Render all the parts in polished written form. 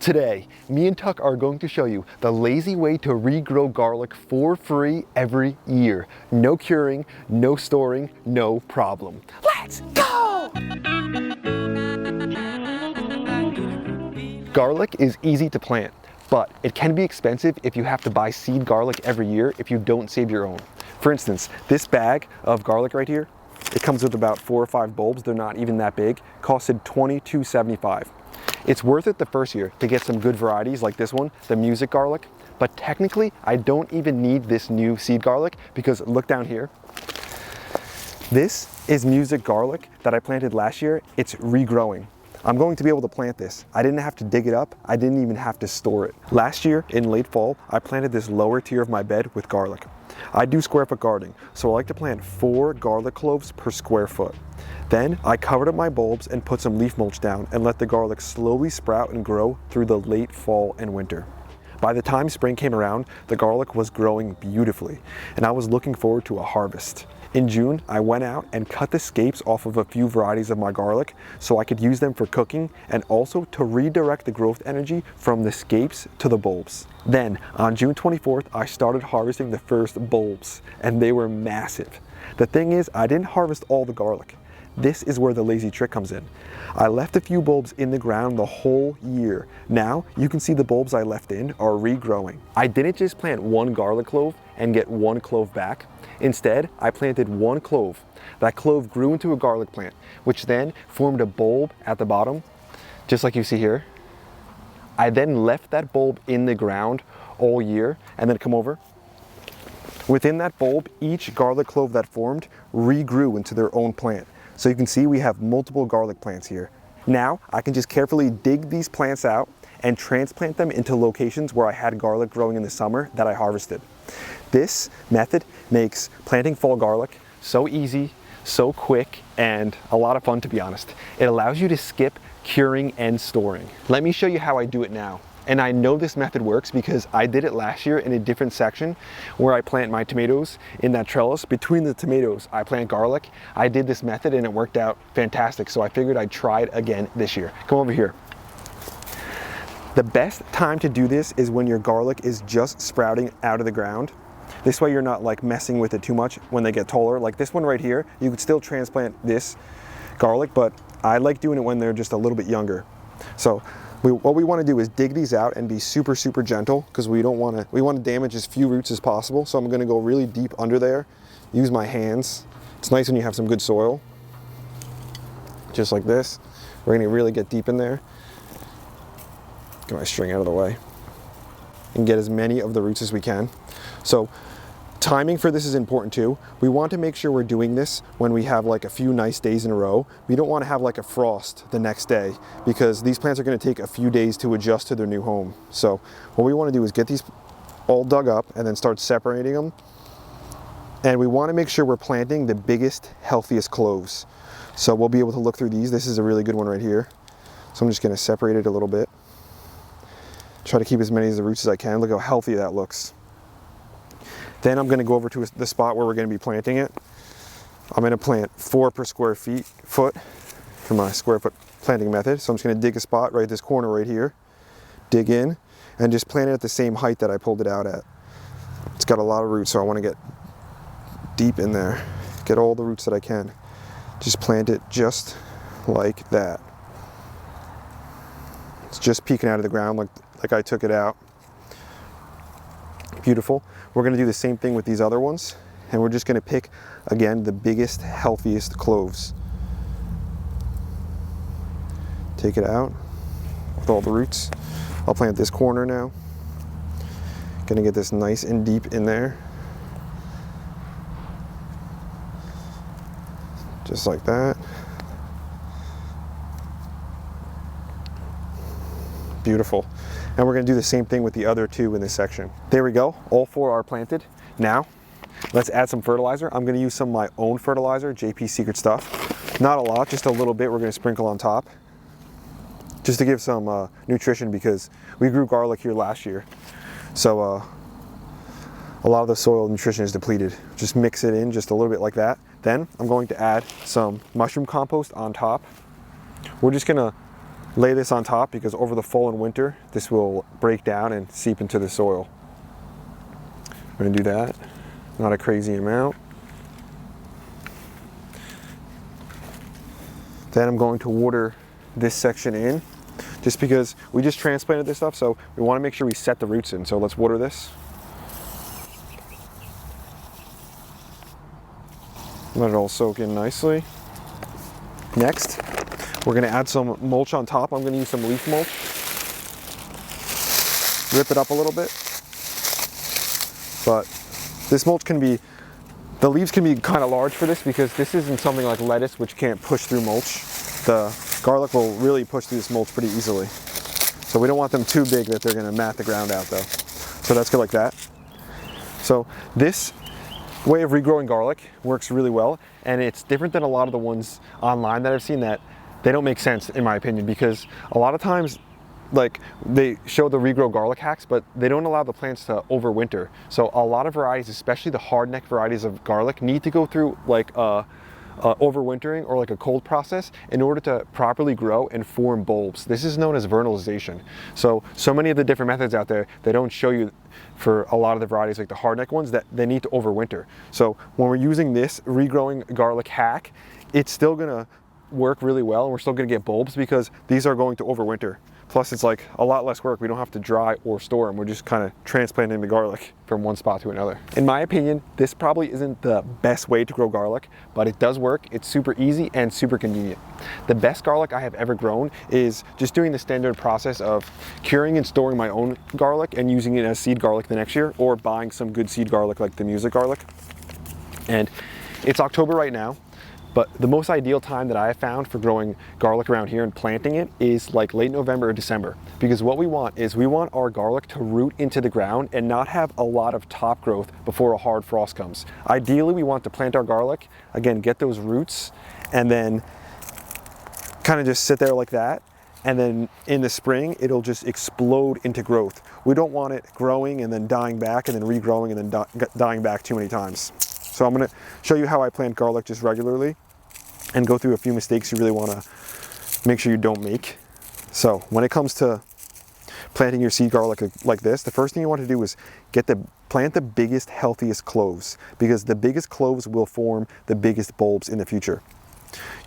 Today, me and Tuck are going to show you the lazy way to regrow garlic for free every year. No curing, no storing, no problem. Let's go! Garlic is easy to plant, but it can be expensive if you have to buy seed garlic every year if you don't save your own. For instance, this bag of garlic right here, it comes with about 4 or 5 bulbs. They're not even that big. Costed $22.75. It's worth it the first year to get some good varieties like this one, the music garlic. But technically, I don't even need this new seed garlic because look down here. This is music garlic that I planted last year. It's regrowing. I'm going to be able to plant this. I didn't have to dig it up. I didn't even have to store it. Last year in late fall, I planted this lower tier of my bed with garlic. I do square foot gardening, so I like to plant 4 garlic cloves per square foot. Then I covered up my bulbs and put some leaf mulch down and let the garlic slowly sprout and grow through the late fall and winter. By the time spring came around, the garlic was growing beautifully, and I was looking forward to a harvest. In June, I went out and cut the scapes off of a few varieties of my garlic so I could use them for cooking and also to redirect the growth energy from the scapes to the bulbs. Then, on June 24th, I started harvesting the first bulbs, and they were massive. The thing is, I didn't harvest all the garlic. This is where the lazy trick comes in. I left a few bulbs in the ground the whole year. Now, you can see the bulbs I left in are regrowing. I didn't just plant 1 garlic clove and get 1 clove back. Instead, I planted 1 clove. That clove grew into a garlic plant, which then formed a bulb at the bottom, just like you see here. I then left that bulb in the ground all year and then come over. Within that bulb, each garlic clove that formed regrew into their own plant. So you can see we have multiple garlic plants here. Now I can just carefully dig these plants out and transplant them into locations where I had garlic growing in the summer that I harvested. This method makes planting fall garlic so easy, so quick, and a lot of fun, to be honest. It allows you to skip curing and storing. Let me show you how I do it now. And I know this method works because I did it last year in a different section where I plant my tomatoes in that trellis. Between the tomatoes, I plant garlic. I did this method and it worked out fantastic. So I figured I'd try it again this year. Come over here. The best time to do this is when your garlic is just sprouting out of the ground. This way you're not like messing with it too much when they get taller. Like this one right here, you could still transplant this garlic, but I like doing it when they're just a little bit younger. So what we want to do is dig these out and be super gentle because we want to damage as few roots as possible. So I'm going to go really deep under there, use my hands. It's nice when you have some good soil, just like this. We're going to really get deep in there. Get my string out of the way and get as many of the roots as we can. So timing for this is important too. We want to make sure we're doing this when we have like a few nice days in a row. We don't want to have like a frost the next day because these plants are going to take a few days to adjust to their new home. So what we want to do is get these all dug up and then start separating them. And we want to make sure we're planting the biggest, healthiest cloves. So we'll be able to look through these. This is a really good one right here. So I'm just going to separate it a little bit. Try to keep as many of the roots as I can. Look how healthy that looks. Then I'm going to go over to the spot where we're going to be planting it. I'm going to plant 4 per square foot for my square foot planting method. So I'm just going to dig a spot right this corner right here, dig in, and just plant it at the same height that I pulled it out at. It's got a lot of roots, so I want to get deep in there, get all the roots that I can. Just plant it just like that. It's just peeking out of the ground like I took it out. Beautiful. We're going to do the same thing with these other ones, and we're just going to pick again the biggest, healthiest cloves. Take it out with all the roots. I'll plant this corner now. Going to get this nice and deep in there. Just like that. Beautiful. And we're going to do the same thing with the other 2 in this section. There we go. All 4 are planted. Now, let's add some fertilizer. I'm going to use some of my own fertilizer, JP Secret Stuff. Not a lot, just a little bit we're going to sprinkle on top. Just to give some nutrition because we grew garlic here last year. So a lot of the soil nutrition is depleted. Just mix it in just a little bit like that. Then I'm going to add some mushroom compost on top. We're just going to lay this on top because over the fall and winter, this will break down and seep into the soil. I'm gonna do that, not a crazy amount. Then I'm going to water this section in, just because we just transplanted this stuff, so we wanna make sure we set the roots in. So let's water this. Let it all soak in nicely. Next, we're gonna add some mulch on top. I'm gonna use some leaf mulch. Rip it up a little bit. But this mulch can be, the leaves can be kind of large for this because this isn't something like lettuce which can't push through mulch. The garlic will really push through this mulch pretty easily. So we don't want them too big that they're gonna mat the ground out though. So that's good like that. So this way of regrowing garlic works really well, and it's different than a lot of the ones online that I've seen that they don't make sense in my opinion, because a lot of times like they show the regrow garlic hacks, but they don't allow the plants to overwinter. So a lot of varieties, especially the hardneck varieties of garlic, need to go through like overwintering or like a cold process in order to properly grow and form bulbs. This is known as vernalization. So many of the different methods out there, they don't show you for a lot of the varieties like the hardneck ones that they need to overwinter. So when we're using this regrowing garlic hack, it's still gonna work really well and we're still gonna get bulbs because these are going to overwinter. Plus it's like a lot less work. We don't have to dry or store them. We're just kind of transplanting the garlic from one spot to another. In my opinion, this probably isn't the best way to grow garlic, but it does work. It's super easy and super convenient. The best garlic I have ever grown is just doing the standard process of curing and storing my own garlic and using it as seed garlic the next year, or buying some good seed garlic like the music garlic. And it's October right now. But the most ideal time that I have found for growing garlic around here and planting it is like late November or December. Because what we want is we want our garlic to root into the ground and not have a lot of top growth before a hard frost comes. Ideally, we want to plant our garlic, again, get those roots, and then kind of just sit there like that. And then in the spring, it'll just explode into growth. We don't want it growing and then dying back and then regrowing and then dying back too many times. So I'm gonna show you how I plant garlic just regularly and go through a few mistakes you really wanna make sure you don't make. So when it comes to planting your seed garlic like this, the first thing you want to do is plant the biggest, healthiest cloves, because the biggest cloves will form the biggest bulbs in the future.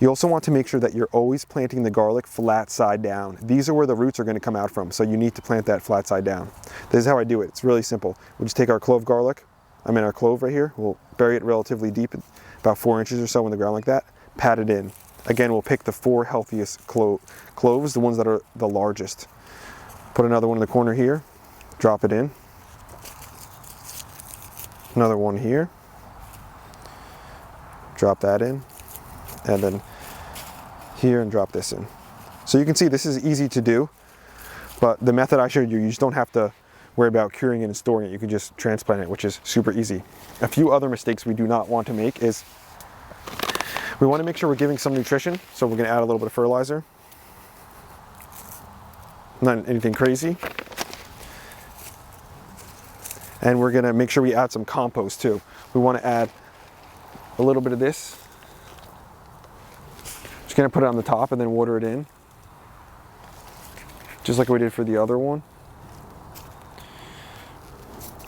You also want to make sure that you're always planting the garlic flat side down. These are where the roots are gonna come out from, so you need to plant that flat side down. This is how I do it. It's really simple. We just take our clove our clove right here, we'll bury it relatively deep, about 4 inches or so in the ground like that, pat it in. Again, we'll pick the 4 healthiest cloves, the ones that are the largest. Put another one in the corner here, drop it in. Another one here, drop that in, and then here and drop this in. So you can see this is easy to do, but the method I showed you, you just don't have to worry about curing it and storing it. You can just transplant it, which is super easy. A few other mistakes we do not want to make is we want to make sure we're giving some nutrition. So we're going to add a little bit of fertilizer. Not anything crazy. And we're going to make sure we add some compost too. We want to add a little bit of this. Just going to put it on the top and then water it in, just like we did for the other one.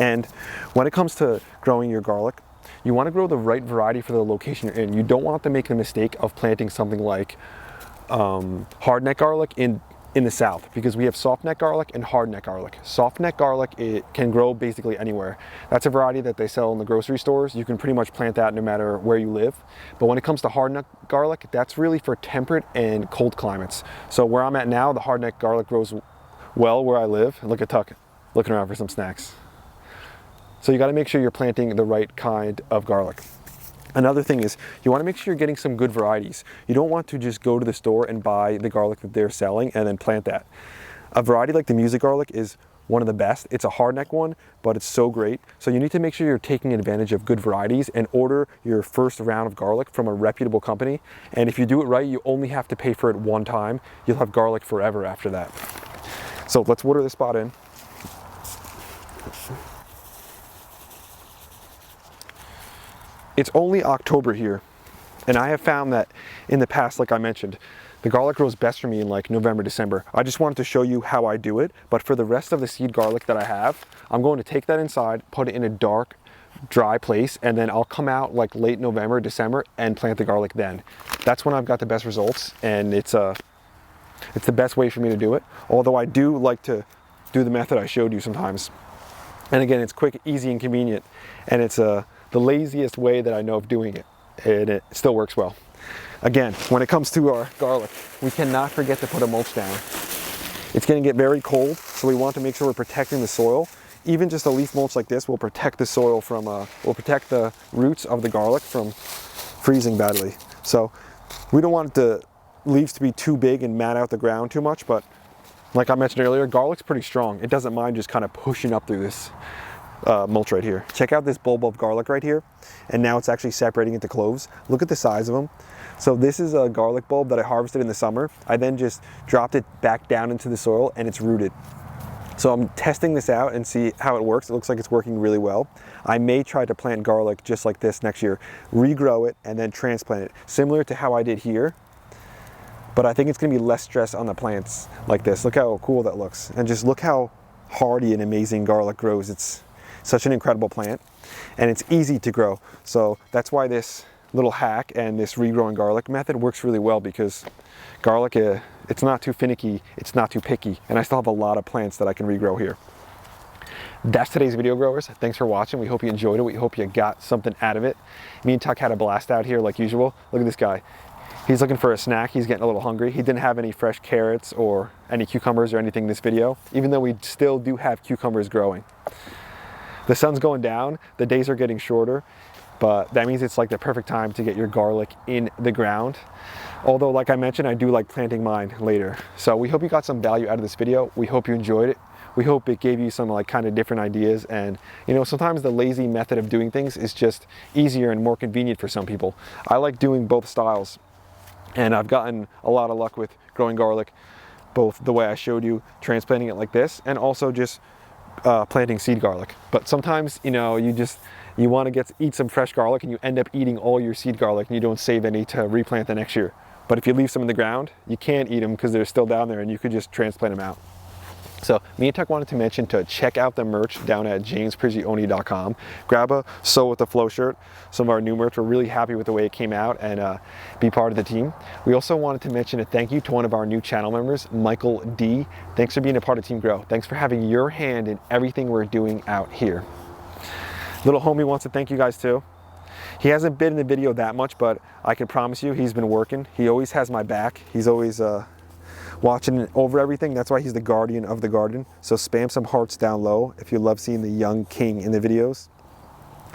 And when it comes to growing your garlic, you want to grow the right variety for the location you're in. You don't want to make the mistake of planting something like hardneck garlic in the south, because we have softneck garlic and hardneck garlic. Softneck garlic, it can grow basically anywhere. That's a variety that they sell in the grocery stores. You can pretty much plant that no matter where you live. But when it comes to hardneck garlic, that's really for temperate and cold climates. So where I'm at now, the hardneck garlic grows well where I live. Look at Tuck looking around for some snacks. So you got to make sure you're planting the right kind of garlic. Another thing is you want to make sure you're getting some good varieties. You don't want to just go to the store and buy the garlic that they're selling and then plant that. A variety like the music garlic is one of the best. It's a hardneck one, but it's so great. So you need to make sure you're taking advantage of good varieties and order your first round of garlic from a reputable company. And if you do it right, you only have to pay for it one time. You'll have garlic forever after that. So let's water this spot in. It's only October here, and I have found that in the past, like I mentioned, The garlic grows best for me in like November, December. I just wanted to show you how I do it, but for the rest of the seed garlic that I have, I'm going to take that inside, put it in a dark, dry place, and then I'll come out like late November, December and plant the garlic then. That's when I've got the best results, and it's the best way for me to do it. Although I do like to do the method I showed you sometimes. And again, it's quick, easy, and convenient, and it's the laziest way that I know of doing it, and it still works well. Again, when it comes to our garlic, we cannot forget to put a mulch down. It's going to get very cold, so we want to make sure we're protecting the soil. Even just a leaf mulch like this will protect the soil from, will protect the roots of the garlic from freezing badly. So we don't want the leaves to be too big and mat out the ground too much, but like I mentioned earlier, garlic's pretty strong. It doesn't mind just kind of pushing up through this mulch right here. Check out this bulb of garlic right here, and now it's actually separating into cloves. Look at the size of them. So this is a garlic bulb that I harvested in the summer. I then just dropped it back down into the soil and it's rooted. So I'm testing this out and see how it works. It looks like it's working really well. I may try to plant garlic just like this next year, regrow it and then transplant it, similar to how I did here. But I think it's gonna be less stress on the plants like this. Look how cool that looks. And just look how hardy and amazing garlic grows. It's such an incredible plant, and it's easy to grow. So that's why this little hack and this regrowing garlic method works really well, because garlic, it's not too finicky, it's not too picky, and I still have a lot of plants that I can regrow here. That's today's video, growers. Thanks for watching. We hope you enjoyed it. We hope you got something out of it. Me and Tuck had a blast out here like usual. Look at this guy. He's looking for a snack. He's getting a little hungry. He didn't have any fresh carrots or any cucumbers or anything in this video, even though we still do have cucumbers growing. The sun's going down, the days are getting shorter, but that means it's like the perfect time to get your garlic in the ground. Although, like I mentioned, I do like planting mine later. So we hope you got some value out of this video. We hope you enjoyed it. We hope it gave you some like kind of different ideas. And you know, sometimes the lazy method of doing things is just easier and more convenient for some people. I like doing both styles, and I've gotten a lot of luck with growing garlic, both the way I showed you, transplanting it like this, and also just planting seed garlic. But sometimes, you know, you want to eat some fresh garlic and you end up eating all your seed garlic and you don't save any to replant the next year. But if you leave some in the ground, you can't eat them because they're still down there, and you could just transplant them out. So me and Tuck wanted to mention to check out the merch down at jamesprigioni.com. Grab a Sew with the Flow shirt, some of our new merch. We're really happy with the way it came out, and be part of the team. We also wanted to mention a thank you to one of our new channel members, Michael D. Thanks for being a part of Team Grow. Thanks for having your hand in everything we're doing out here. Little homie wants to thank you guys too. He hasn't been in the video that much, but I can promise you he's been working. He always has my back. He's always watching over everything. That's why he's the guardian of the garden. So spam some hearts down low if you love seeing the young king in the videos.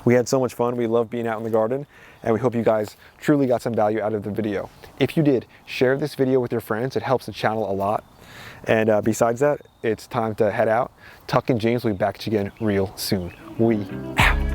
We had so much fun. We love being out in the garden, and we hope you guys truly got some value out of the video. If you did, share this video with your friends. It helps the channel a lot. And besides that, it's time to head out. Tuck and James will be back again real soon. We out.